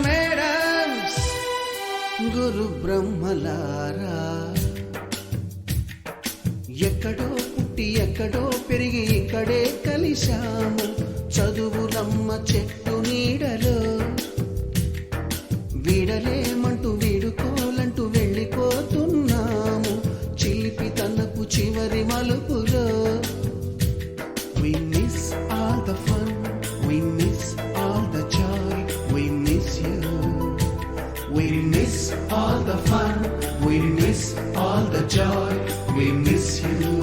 Madams గురు బ్రహ్మలారా, ఎక్కడో పుట్టి ఎక్కడో పెరిగి ఇక్కడే కలిశాము చదువులమ్మ చెట్టు నీడలో. వీడలేమంటూ వీడుకోలంటూ వెళ్ళిపోతున్నాము చిలిపి తనపు చివరి మలుపులో. We miss all the fun, we miss all the joy, we miss you. We miss all the fun, we miss all the joy, we miss you.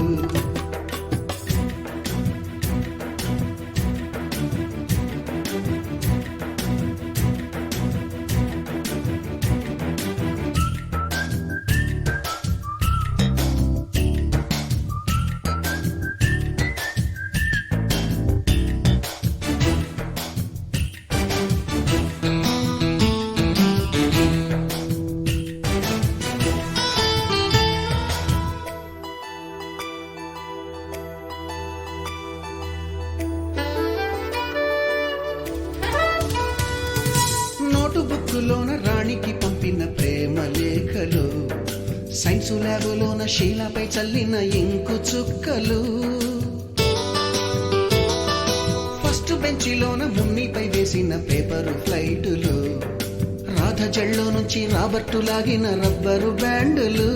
బుక్కులోన రాణికి పంపిన ప్రేమ లేఖలు, సైన్సు ల్యాబులోన శీలపై చల్లిన ఇంకు చుక్కలు, ఫస్ట్ బెంచిలోన మున్నిపై వేసిన పేపరు ఫ్లైటులు, రాధ జల్లో నుంచి రాబర్టు లాగిన rubber బ్యాండులు,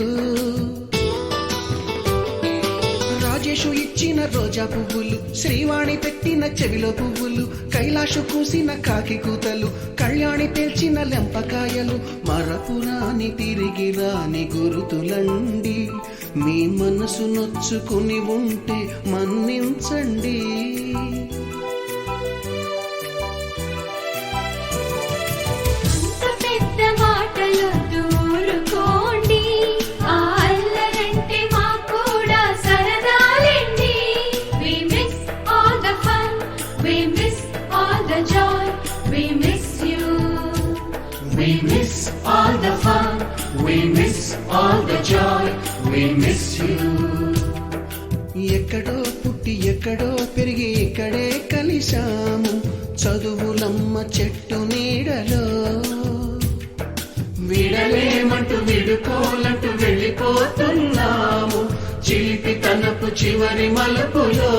Rajesh ఇచ్చిన రోజా పువ్వులు, శ్రీవాణి పెట్టిన చెవిలో పువ్వులు, కైలాషు కూసిన కాకి కూతలు, కళ్యాణి పేల్చిన లెంపకాయలు, మరపురాని తిరిగి రాని గురుతులండి. మీ మనసు నొచ్చుకుని ఉంటే మన్నించండి. We miss all the fun, we miss all the joy, we miss you. ఎక్కడో పుట్టి ఎక్కడో పెరిగి ఇక్కడే కలిశాము చదువులమ్మ చెట్టు నీడలో. విడలేమంటూ విడుకోలంటూ వెళ్ళిపోతున్నాము చిలిపి తనపు చివరి మలుపులో.